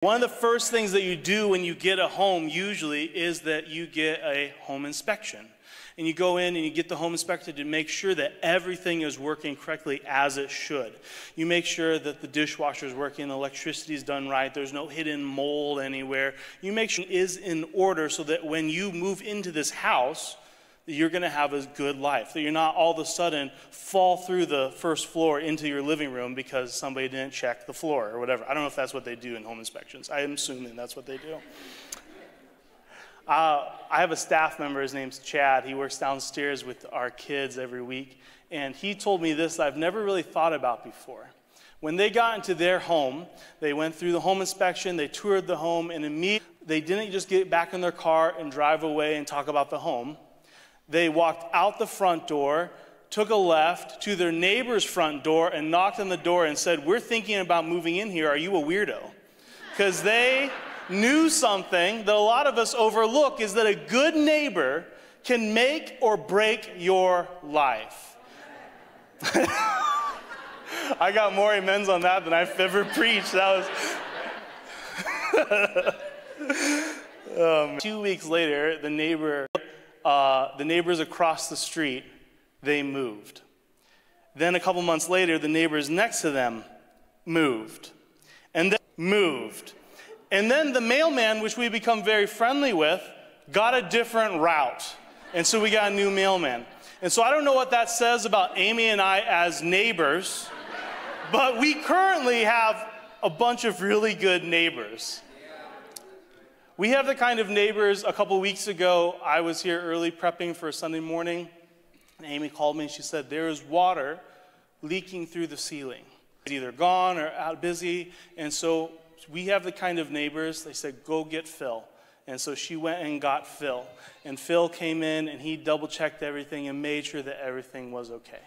One of the first things that you do when you get a home usually is that you get a home inspection. And you go in and you get the home inspected to make sure that everything is working correctly as it should. You make sure that the dishwasher is working, the electricity is done right, there's no hidden mold anywhere. You make sure it is in order so that when you move into this house, that you're going to have a good life. That you're not all of a sudden fall through the first floor into your living room because somebody didn't check the floor or whatever. I don't know if that's what they do in home inspections. I am assuming that's what they do. I have a staff member, his name's Chad. He works downstairs with our kids every week. And he told me this that I've never really thought about before. When they got into their home, they went through the home inspection, they toured the home, and immediately they didn't just get back in their car and drive away and talk about the home. They walked out the front door, took a left to their neighbor's front door and knocked on the door and said, "We're thinking about moving in here. Are you a weirdo?" Because they knew something that a lot of us overlook, is that a good neighbor can make or break your life. I got more amens on that than I've ever preached. That was 2 weeks later, the neighbors across the street, they moved. Then a couple months later, the neighbors next to them moved. And then moved. And then the mailman, which we become very friendly with, got a different route. And so we got a new mailman. And so I don't know what that says about Amy and I as neighbors, but we currently have a bunch of really good neighbors. We have the kind of neighbors. A couple weeks ago, I was here early prepping for a Sunday morning, and Amy called me and she said, "There is water leaking through the ceiling. It's either gone or out busy." And so we have the kind of neighbors, they said, "Go get Phil." And so she went and got Phil. And Phil came in and he double-checked everything and made sure that everything was okay.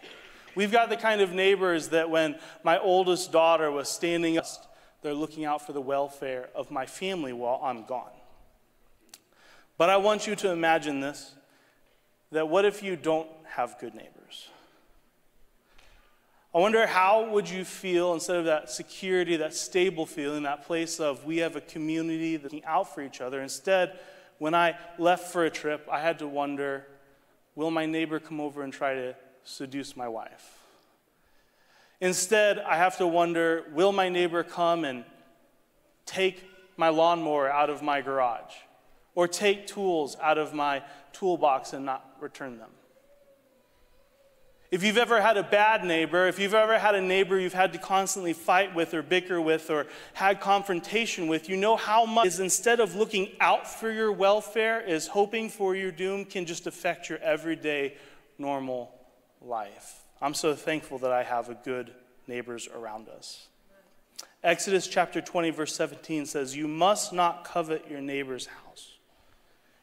We've got the kind of neighbors that when my oldest daughter was standing up, they're looking out for the welfare of my family while I'm gone. But I want you to imagine this, that what if you don't have good neighbors? I wonder how would you feel instead of that security, that stable feeling, that place of we have a community that's looking out for each other. Instead, when I left for a trip, I had to wonder, will my neighbor come over and try to seduce my wife? Instead, I have to wonder, will my neighbor come and take my lawnmower out of my garage? Or take tools out of my toolbox and not return them? If you've ever had a bad neighbor, if you've ever had a neighbor you've had to constantly fight with or bicker with or had confrontation with, you know how much is instead of looking out for your welfare, is hoping for your doom can just affect your everyday normal life. I'm so thankful that I have a good neighbors around us. Exodus chapter 20 verse 17 says, "You must not covet your neighbor's house.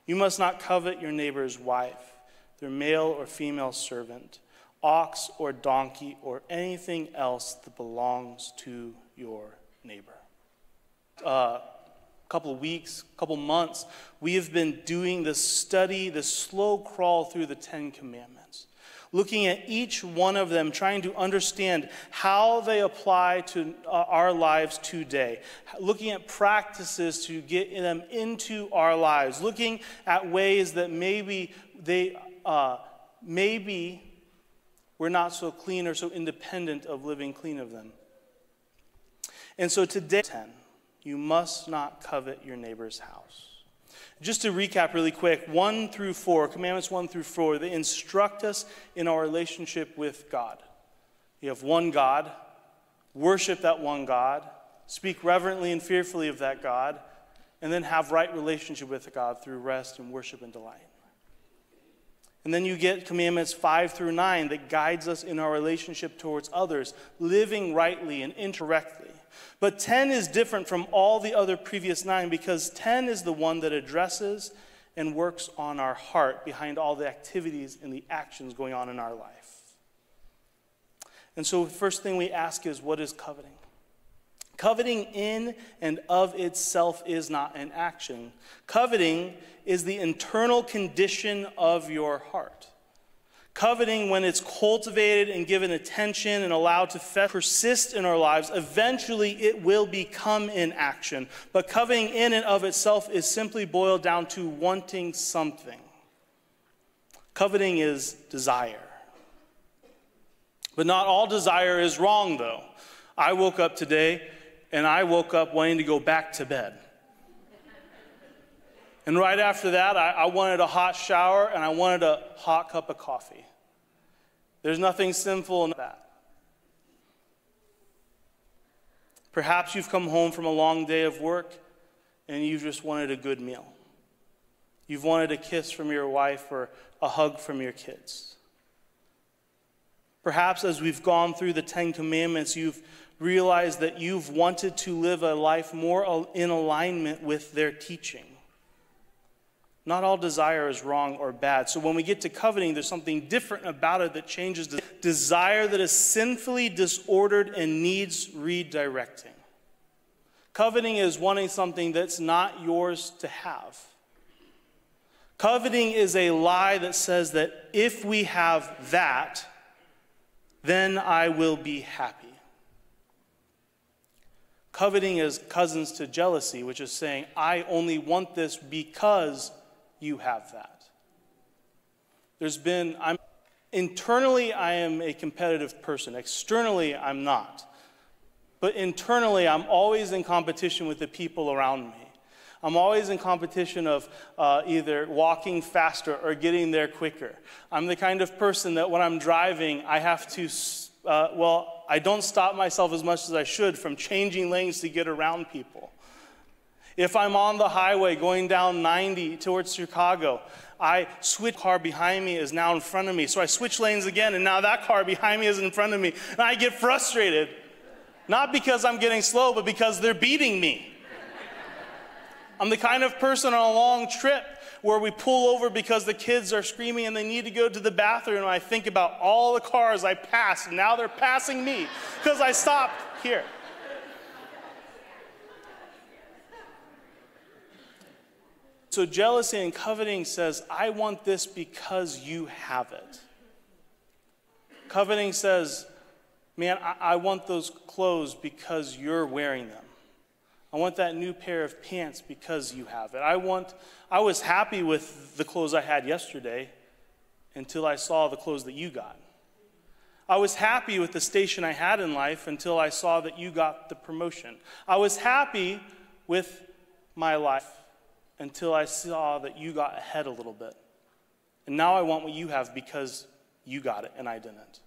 You must not covet your neighbor's wife, their male or female servant, ox or donkey, or anything else that belongs to your neighbor." Couple of weeks, couple months, we have been doing this study, this slow crawl through the 10 Commandments, looking at each one of them, trying to understand how they apply to our lives today, looking at practices to get them into our lives, looking at ways that maybe we're not so clean or so independent of living clean of them. And so today, 10, you must not covet your neighbor's house. Just to recap really quick, 1 through 4, Commandments 1 through 4, they instruct us in our relationship with God. You have one God, worship that one God, speak reverently and fearfully of that God, and then have right relationship with God through rest and worship and delight. And then you get Commandments 5 through 9 that guides us in our relationship towards others, living rightly and indirectly. But 10 is different from all the other previous 9 because 10 is the one that addresses and works on our heart behind all the activities and the actions going on in our life. And so the first thing we ask is, what is coveting? Coveting in and of itself is not an action. Coveting is the internal condition of your heart. Coveting, when it's cultivated and given attention and allowed to persist in our lives, eventually it will become in action. But coveting in and of itself is simply boiled down to wanting something. Coveting is desire. But not all desire is wrong, though. I woke up today, and I woke up wanting to go back to bed. And right after that, I wanted a hot shower, and I wanted a hot cup of coffee. There's nothing sinful in that. Perhaps you've come home from a long day of work, and you've just wanted a good meal. You've wanted a kiss from your wife or a hug from your kids. Perhaps as we've gone through the 10 Commandments, you've realized that you've wanted to live a life more in alignment with their teaching. Not all desire is wrong or bad. So when we get to coveting, there's something different about it that changes. Desire that is sinfully disordered and needs redirecting. Coveting is wanting something that's not yours to have. Coveting is a lie that says that if we have that, then I will be happy. Coveting is cousins to jealousy, which is saying, I only want this because you have that. Internally, I am a competitive person. Externally, I'm not. But internally, I'm always in competition with the people around me. I'm always in competition of either walking faster or getting there quicker. I'm the kind of person that when I'm driving, I have to, I don't stop myself as much as I should from changing lanes to get around people. If I'm on the highway going down 90 towards Chicago, I switch. Car behind me is now in front of me. So I switch lanes again, and now that car behind me is in front of me. And I get frustrated, not because I'm getting slow, but because they're beating me. I'm the kind of person on a long trip where we pull over because the kids are screaming and they need to go to the bathroom, and I think about all the cars I passed, and now they're passing me because I stopped here. So jealousy and coveting says, I want this because you have it. Coveting says, man, I want those clothes because you're wearing them. I want that new pair of pants because you have it. I was happy with the clothes I had yesterday until I saw the clothes that you got. I was happy with the station I had in life until I saw that you got the promotion. I was happy with my life until I saw that you got ahead a little bit. And now I want what you have because you got it and I didn't.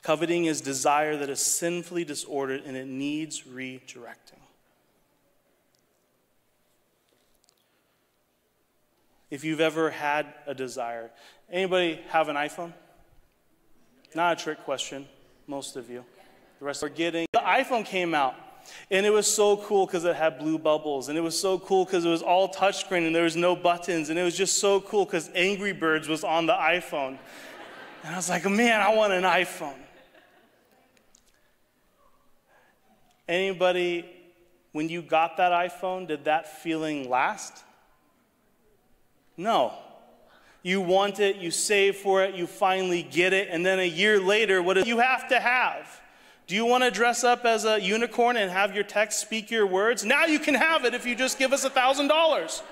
Coveting is desire that is sinfully disordered and it needs redirecting. If you've ever had a desire, anybody have an iPhone? Not a trick question, most of you. The rest are getting. The iPhone came out, and it was so cool because it had blue bubbles, and it was so cool because it was all touchscreen and there was no buttons, and it was just so cool because Angry Birds was on the iPhone. And I was like, man, I want an iPhone. Anybody, when you got that iPhone, did that feeling last? No. You want it, you save for it, you finally get it, and then a year later, what do you have to have? Do you want to dress up as a unicorn and have your text speak your words? Now you can have it if you just give us $1,000.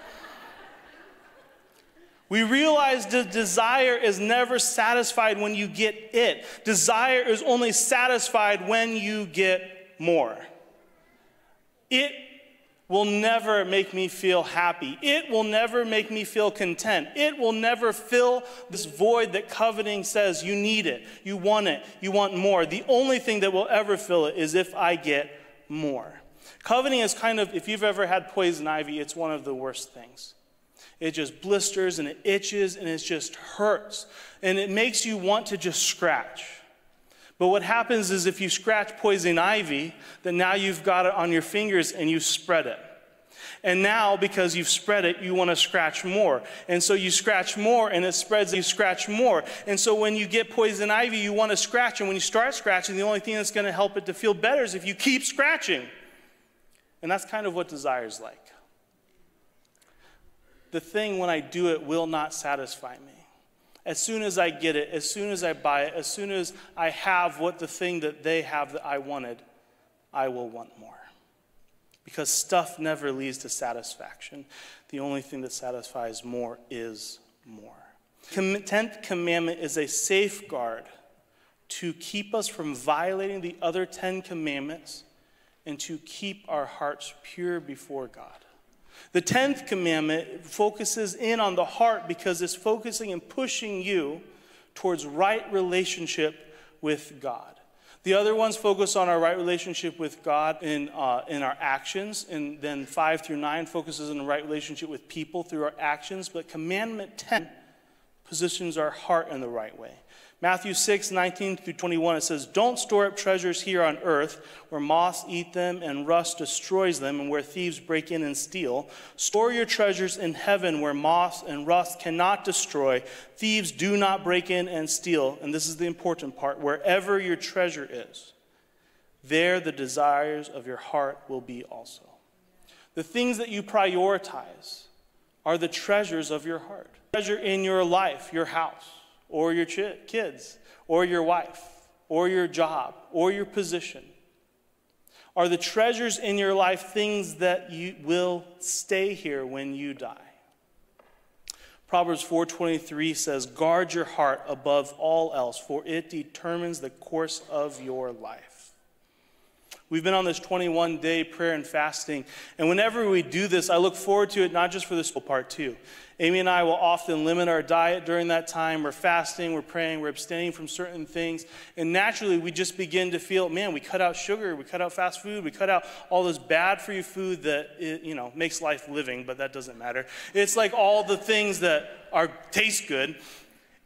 We realize that desire is never satisfied when you get it. Desire is only satisfied when you get more. It will never make me feel happy. It will never make me feel content. It will never fill this void that coveting says you need it, you want more. The only thing that will ever fill it is if I get more. Coveting is kind of, if you've ever had poison ivy, it's one of the worst things. It just blisters and it itches and it just hurts. And it makes you want to just scratch. But what happens is if you scratch poison ivy, then now you've got it on your fingers and you spread it. And now, because you've spread it, you want to scratch more. And so you scratch more and it spreads, you scratch more. And so when you get poison ivy, you want to scratch. And when you start scratching, the only thing that's going to help it to feel better is if you keep scratching. And that's kind of what desire is like. The thing, when I do it, will not satisfy me. As soon as I get it, as soon as I buy it, as soon as I have what the thing that they have that I wanted, I will want more. Because stuff never leads to satisfaction. The only thing that satisfies more is more. 10th commandment is a safeguard to keep us from violating the other 10 commandments and to keep our hearts pure before God. The 10th commandment focuses in on the heart because it's focusing and pushing you towards right relationship with God. The other ones focus on our right relationship with God in our actions, and then 5 through 9 focuses on the right relationship with people through our actions, but commandment 10 positions our heart in the right way. Matthew 6:19 through 21, it says, "Don't store up treasures here on earth where moths eat them and rust destroys them and where thieves break in and steal. Store your treasures in heaven where moths and rust cannot destroy. Thieves do not break in and steal." And this is the important part. "Wherever your treasure is, there the desires of your heart will be also." The things that you prioritize are the treasures of your heart. Treasure in your life, your house, or your kids, or your wife, or your job, or your position. Are the treasures in your life things that you will stay here when you die? Proverbs 4:23 says, "Guard your heart above all else, for it determines the course of your life." We've been on this 21-day prayer and fasting, and whenever we do this, I look forward to it, not just for this part too. Amy and I will often limit our diet during that time. We're fasting, we're praying, we're abstaining from certain things, and naturally we just begin to feel, man, we cut out sugar, we cut out fast food, we cut out all this bad for you food that makes life living, but that doesn't matter. It's like all the things that taste good,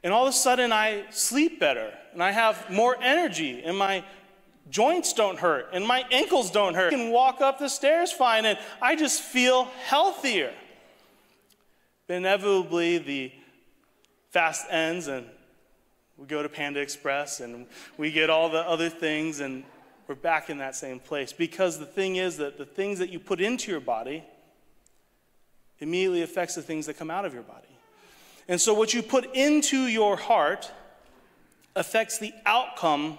and all of a sudden I sleep better, and I have more energy, and my joints don't hurt, and my ankles don't hurt. I can walk up the stairs fine, and I just feel healthier. But inevitably, the fast ends, and we go to Panda Express, and we get all the other things, and we're back in that same place. Because the thing is that the things that you put into your body immediately affects the things that come out of your body. And so what you put into your heart affects the outcome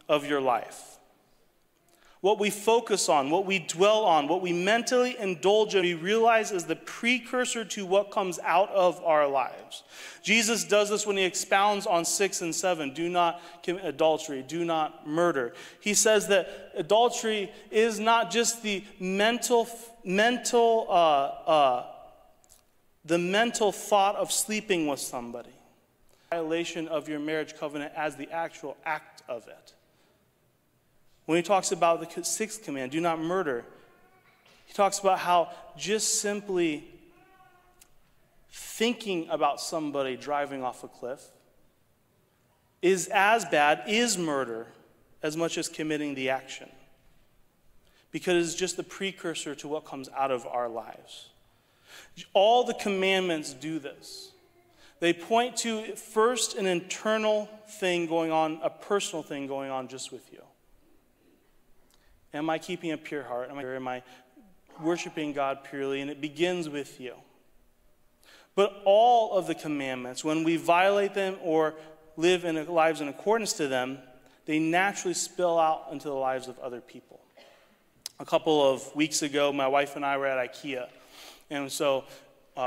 of your life. What we focus on, what we dwell on, what we mentally indulge in, we realize is the precursor to what comes out of our lives. Jesus does this when he expounds on 6 and 7. Do not commit adultery. Do not murder. He says that adultery is not just the mental thought of sleeping with somebody. Violation of your marriage covenant as the actual act of it. When he talks about the 6th command, do not murder, he talks about how just simply thinking about somebody driving off a cliff is as bad, is murder, as much as committing the action. Because it's just the precursor to what comes out of our lives. All the commandments do this. They point to first an internal thing going on, a personal thing going on just with you. Am I keeping a pure heart? Am I worshiping God purely? And it begins with you. But all of the commandments, when we violate them or live in lives in accordance to them, they naturally spill out into the lives of other people. A couple of weeks ago, my wife and I were at IKEA. And so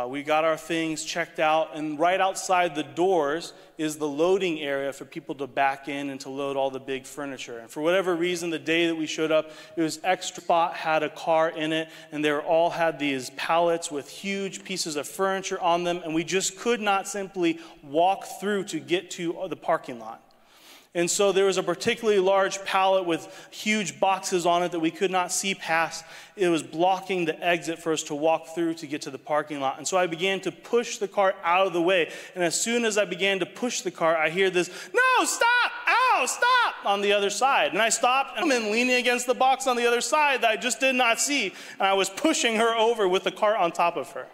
we got our things checked out, and right outside the doors is the loading area for people to back in and to load all the big furniture. And for whatever reason, the day that we showed up, it was extra spot, had a car in it, and they all had these pallets with huge pieces of furniture on them, and we just could not simply walk through to get to the parking lot. And so there was a particularly large pallet with huge boxes on it that we could not see past. It was blocking the exit for us to walk through to get to the parking lot. And so I began to push the car out of the way. And as soon as I began to push the car, I hear this, "No, stop! Ow, stop!" on the other side. And I stopped, and I'm leaning against the box on the other side that I just did not see. And I was pushing her over with the cart on top of her.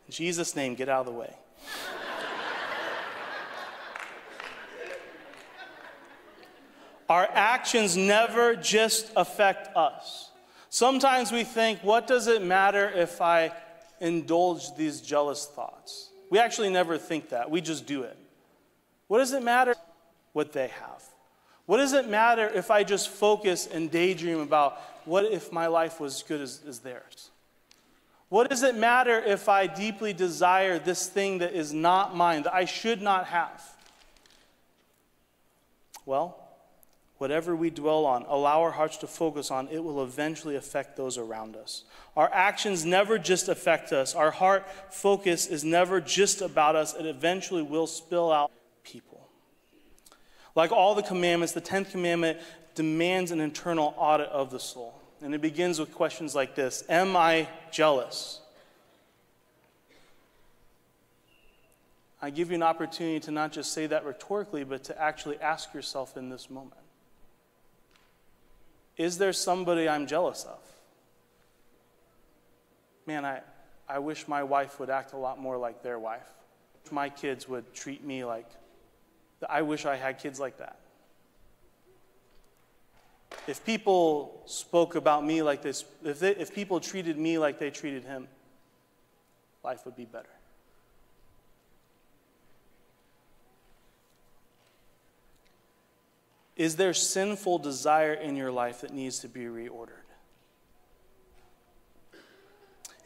In Jesus' name, get out of the way. Our actions never just affect us. Sometimes we think, what does it matter if I indulge these jealous thoughts? We actually never think that. We just do it. What does it matter what they have? What does it matter if I just focus and daydream about what if my life was as good as theirs? What does it matter if I deeply desire this thing that is not mine, that I should not have? Well, whatever we dwell on, allow our hearts to focus on, it will eventually affect those around us. Our actions never just affect us. Our heart focus is never just about us. It eventually will spill out people. Like all the commandments, the 10th commandment demands an internal audit of the soul. And it begins with questions like this: am I jealous? I give you an opportunity to not just say that rhetorically, but to actually ask yourself in this moment. Is there somebody I'm jealous of? Man, I wish my wife would act a lot more like their wife. My kids would treat me like, I wish I had kids like that. If people spoke about me like this, if people treated me like they treated him, life would be better. Is there sinful desire in your life that needs to be reordered?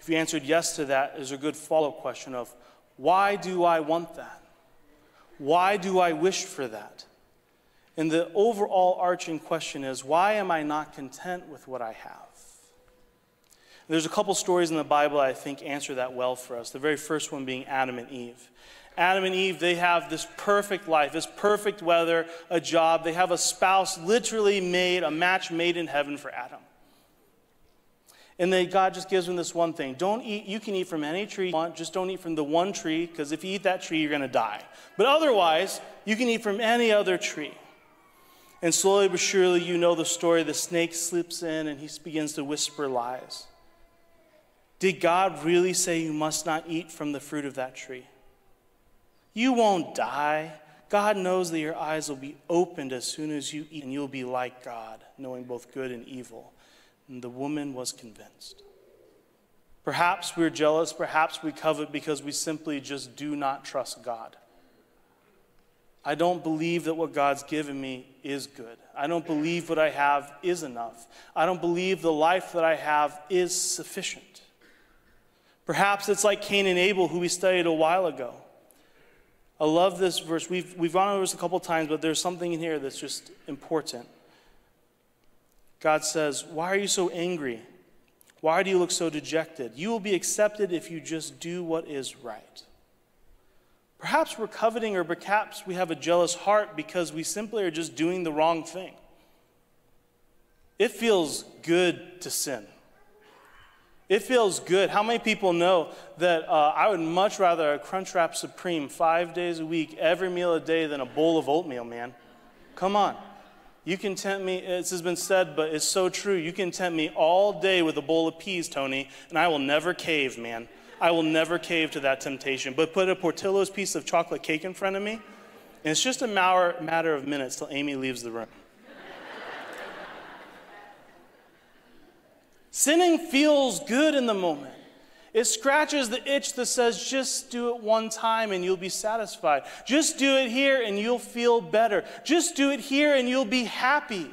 If you answered yes to that, there's a good follow-up question of, why do I want that? Why do I wish for that? And the overall arching question is, why am I not content with what I have? There's a couple stories in the Bible I think answer that well for us. The very first one being Adam and Eve. Adam and Eve, they have this perfect life, this perfect weather, a job. They have a spouse literally made, a match made in heaven for Adam. And then God just gives them this one thing. Don't eat, you can eat from any tree you want, just don't eat from the one tree, because if you eat that tree, you're going to die. But otherwise, you can eat from any other tree. And slowly but surely, you know the story. The snake slips in and he begins to whisper lies. Did God really say you must not eat from the fruit of that tree? You won't die. God knows that your eyes will be opened as soon as you eat, and you'll be like God, knowing both good and evil. And the woman was convinced. Perhaps we're jealous, perhaps we covet because we simply just do not trust God. I don't believe that what God's given me is good. I don't believe what I have is enough. I don't believe the life that I have is sufficient. Perhaps it's like Cain and Abel, who we studied a while ago. I love this verse. We've gone over this a couple times, but there's something in here that's just important. God says, why are you so angry? Why do you look so dejected? You will be accepted if you just do what is right. Perhaps we're coveting, or perhaps we have a jealous heart because we simply are just doing the wrong thing. It feels good to sin. It feels good. How many people know that I would much rather a Crunchwrap Supreme 5 days a week, every meal a day, than a bowl of oatmeal, man? Come on. You can tempt me, this has been said, but it's so true. You can tempt me all day with a bowl of peas, Tony, and I will never cave, man. I will never cave to that temptation. But put a Portillo's piece of chocolate cake in front of me, and it's just a matter of minutes till Amy leaves the room. Sinning feels good in the moment. It scratches the itch that says, just do it one time and you'll be satisfied. Just do it here and you'll feel better. Just do it here and you'll be happy.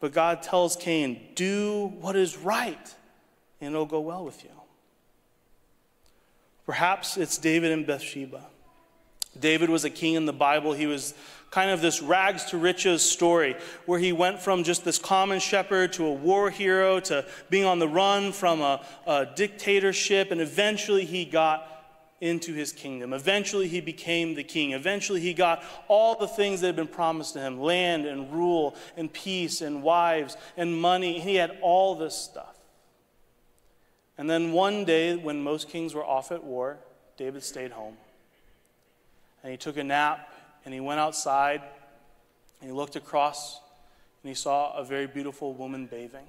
But God tells Cain, do what is right and it'll go well with you. Perhaps it's David and Bathsheba. David was a king in the Bible. He was kind of this rags to riches story where he went from just this common shepherd to a war hero to being on the run from a dictatorship, and eventually he got into his kingdom. Eventually he became the king. Eventually he got all the things that had been promised to him: land and rule and peace and wives and money. He had all this stuff. And then one day when most kings were off at war, David stayed home. And he took a nap, and he went outside, and he looked across, and he saw a very beautiful woman bathing.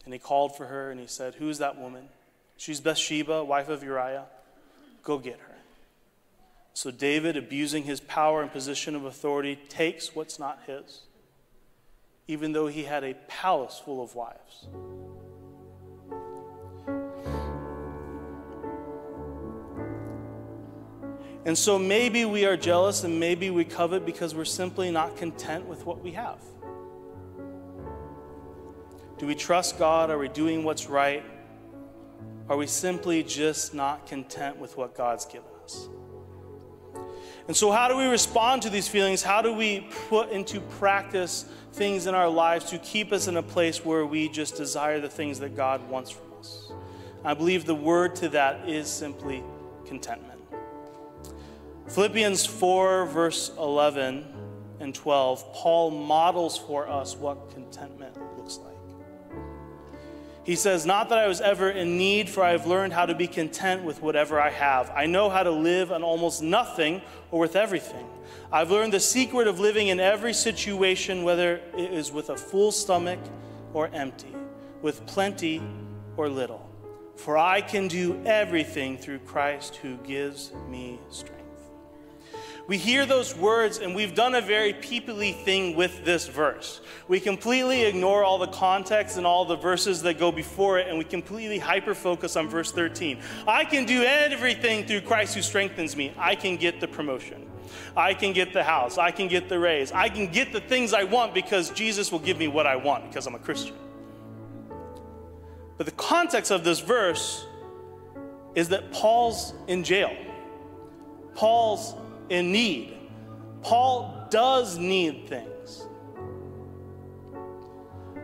And he called for her, and he said, "Who is that woman?" "She's Bathsheba, wife of Uriah. Go get her." So David, abusing his power and position of authority, takes what's not his, even though he had a palace full of wives. And so maybe we are jealous and maybe we covet because we're simply not content with what we have. Do we trust God? Are we doing what's right? Are we simply just not content with what God's given us? And so how do we respond to these feelings? How do we put into practice things in our lives to keep us in a place where we just desire the things that God wants from us? I believe the word to that is simply contentment. Philippians 4, verse 11 and 12, Paul models for us what contentment looks like. He says, "Not that I was ever in need, for I have learned how to be content with whatever I have. I know how to live on almost nothing or with everything. I've learned the secret of living in every situation, whether it is with a full stomach or empty, with plenty or little. For I can do everything through Christ who gives me strength." We hear those words and we've done a very people-y thing with this verse. We completely ignore all the context and all the verses that go before it, and we completely hyper-focus on verse 13. I can do everything through Christ who strengthens me. I can get the promotion. I can get the house. I can get the raise. I can get the things I want because Jesus will give me what I want because I'm a Christian. But the context of this verse is that Paul's in jail. Paul's in need. Paul does need things.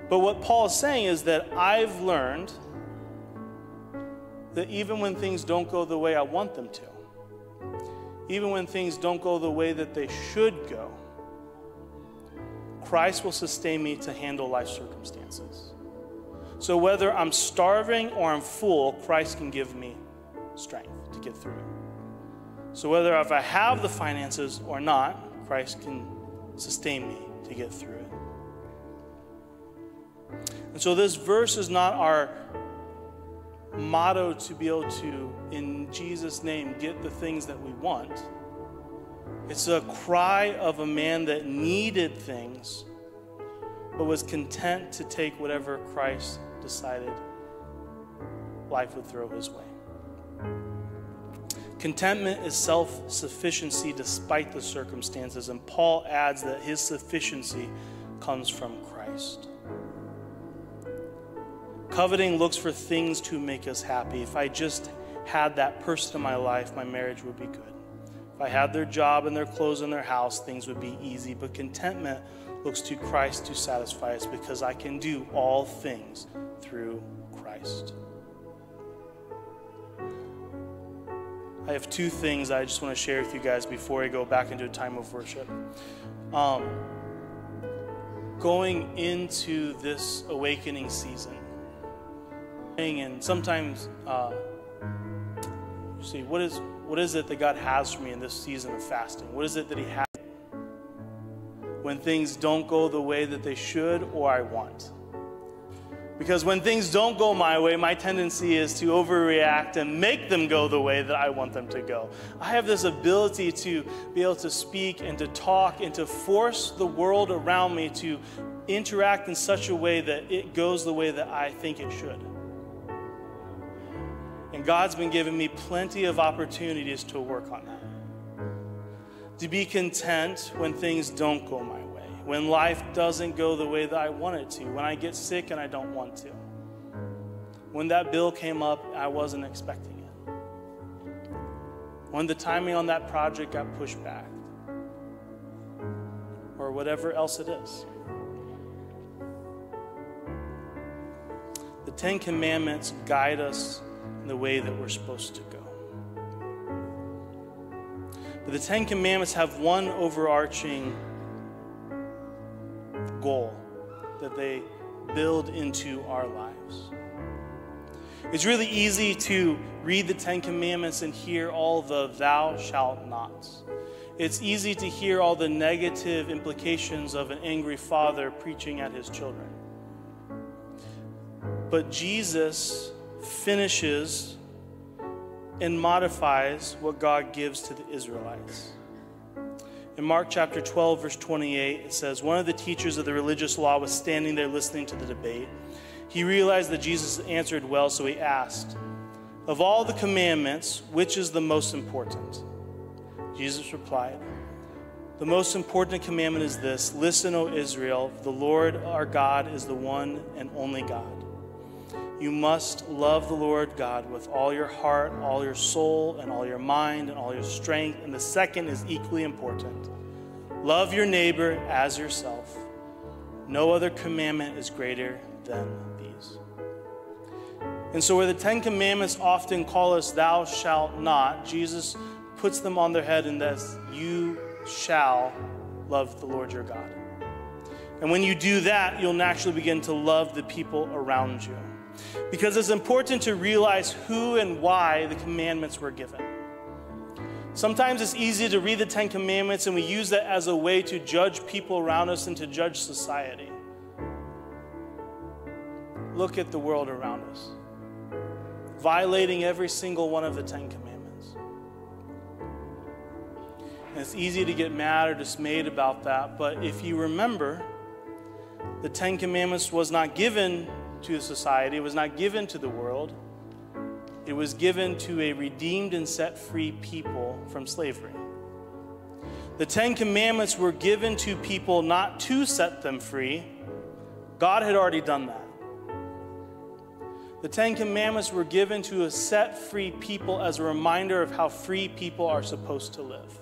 But what Paul is saying is that I've learned that even when things don't go the way I want them to, even when things don't go the way that they should go, Christ will sustain me to handle life circumstances. So whether I'm starving or I'm full, Christ can give me strength to get through it. So whether if I have the finances or not, Christ can sustain me to get through it. And so this verse is not our motto to be able to, in Jesus' name, get the things that we want. It's a cry of a man that needed things, but was content to take whatever Christ decided life would throw his way. Contentment is self-sufficiency despite the circumstances, and Paul adds that his sufficiency comes from Christ. Coveting looks for things to make us happy. If I just had that person in my life, my marriage would be good. If I had their job and their clothes and their house, things would be easy. But contentment looks to Christ to satisfy us because I can do all things through Christ. I have two things I just want to share with you guys before I go back into a time of worship. Going into this awakening season, and sometimes you see, what is it that God has for me in this season of fasting? What is it that He has when things don't go the way that they should or I want? Because when things don't go my way, my tendency is to overreact and make them go the way that I want them to go. I have this ability to be able to speak and to talk and to force the world around me to interact in such a way that it goes the way that I think it should. And God's been giving me plenty of opportunities to work on that. To be content when things don't go my way. When life doesn't go the way that I want it to. When I get sick and I don't want to. When that bill came up, I wasn't expecting it. When the timing on that project got pushed back. Or whatever else it is. The 10 Commandments guide us in the way that we're supposed to go. But the 10 Commandments have one overarching goal that they build into our lives. It's really easy to read the 10 Commandments and hear all the thou shalt nots. It's easy to hear all the negative implications of an angry father preaching at his children. But Jesus finishes and modifies what God gives to the Israelites. In Mark chapter 12, verse 28, it says, one of the teachers of the religious law was standing there listening to the debate. He realized that Jesus answered well, so he asked, of all the commandments, which is the most important? Jesus replied, "The most important commandment is this: listen, O Israel, the Lord our God is the one and only God. You must love the Lord God with all your heart, all your soul, and all your mind, and all your strength." And the second is equally important: love your neighbor as yourself. No other commandment is greater than these. And so where the Ten Commandments often call us "thou shalt not," Jesus puts them on their head and says, "You shall love the Lord your God." And when you do that, you'll naturally begin to love the people around you. Because it's important to realize who and why the commandments were given. Sometimes it's easy to read the Ten Commandments and we use that as a way to judge people around us and to judge society. Look at the world around us, violating every single one of the Ten Commandments. And it's easy to get mad or dismayed about that, but if you remember, the Ten Commandments was not given to society, it was not given to the world. It was given to a redeemed and set free people from slavery. The Ten Commandments were given to people not to set them free. God had already done that. The Ten Commandments were given to a set free people as a reminder of how free people are supposed to live.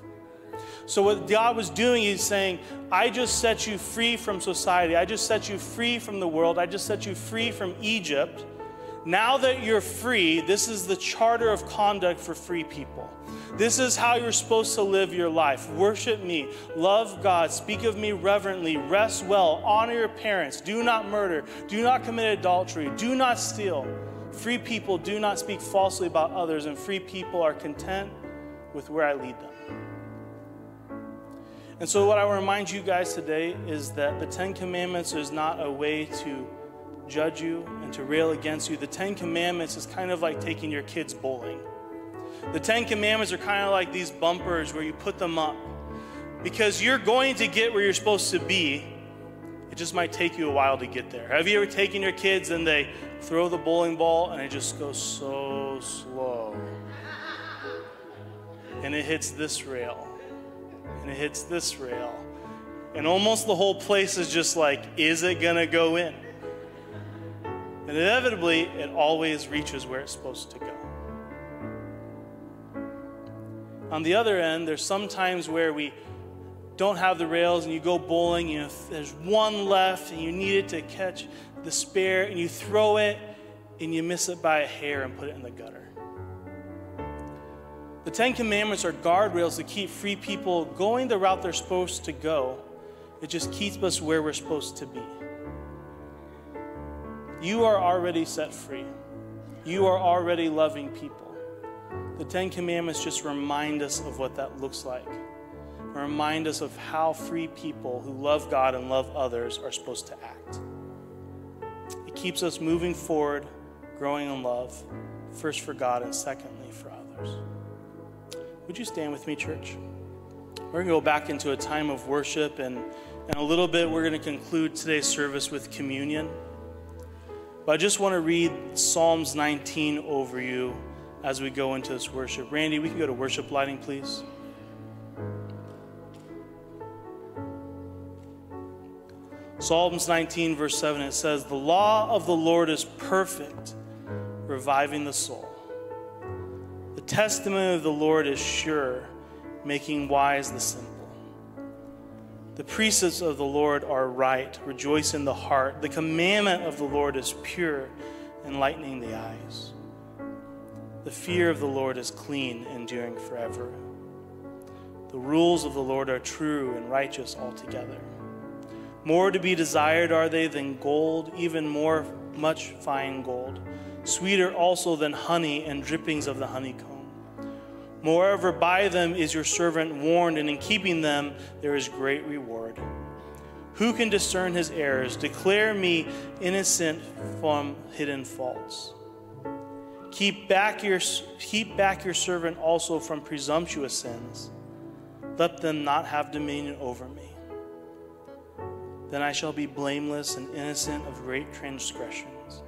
So what God was doing, he's saying, I just set you free from society. I just set you free from the world. I just set you free from Egypt. Now that you're free, this is the charter of conduct for free people. This is how you're supposed to live your life. Worship me, love God, speak of me reverently, rest well, honor your parents, do not murder, do not commit adultery, do not steal. Free people do not speak falsely about others, and free people are content with where I lead them. And so what I want to remind you guys today is that the Ten Commandments is not a way to judge you and to rail against you. The Ten Commandments is kind of like taking your kids bowling. The Ten Commandments are kind of like these bumpers where you put them up because you're going to get where you're supposed to be. It just might take you a while to get there. Have you ever taken your kids and they throw the bowling ball and it just goes so slow? And it hits this rail. And it hits this rail. And almost the whole place is just like, is it going to go in? And inevitably, it always reaches where it's supposed to go. On the other end, there's some times where we don't have the rails and you go bowling, you know, there's one left and you need it to catch the spare and you throw it and you miss it by a hair and put it in the gutter. The Ten Commandments are guardrails to keep free people going the route they're supposed to go. It just keeps us where we're supposed to be. You are already set free. You are already loving people. The Ten Commandments just remind us of what that looks like. Remind us of how free people who love God and love others are supposed to act. It keeps us moving forward, growing in love, first for God and secondly for others. Would you stand with me, church? We're going to go back into a time of worship, and in a little bit we're going to conclude today's service with communion. But I just want to read Psalms 19 over you as we go into this worship. Randy, we can go to worship lighting, please. Psalms 19, verse 7, it says, "The law of the Lord is perfect, reviving the soul. The testimony of the Lord is sure, making wise the simple. The precepts of the Lord are right, rejoice in the heart. The commandment of the Lord is pure, enlightening the eyes. The fear of the Lord is clean, enduring forever. The rules of the Lord are true and righteous altogether. More to be desired are they than gold, even more much fine gold. Sweeter also than honey and drippings of the honeycomb. Moreover, by them is your servant warned, and in keeping them there is great reward. Who can discern his errors? Declare me innocent from hidden faults. Keep back your servant also from presumptuous sins. Let them not have dominion over me. Then I shall be blameless and innocent of great transgressions.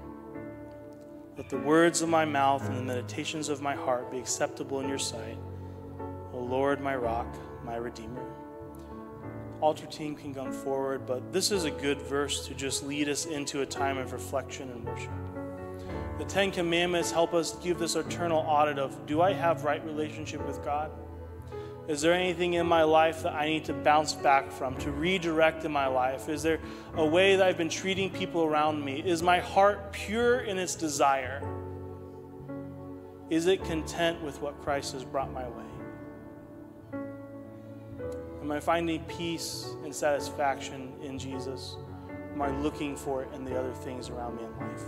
Let the words of my mouth and the meditations of my heart be acceptable in your sight, O O Lord, my rock, my redeemer. Altar team can come forward, but this is a good verse to just lead us into a time of reflection and worship. The Ten Commandments help us give this eternal audit of, do I have right relationship with God? Is there anything in my life that I need to bounce back from, to redirect in my life? Is there a way that I've been treating people around me? Is my heart pure in its desire? Is it content with what Christ has brought my way? Am I finding peace and satisfaction in Jesus? Am I looking for it in the other things around me in life?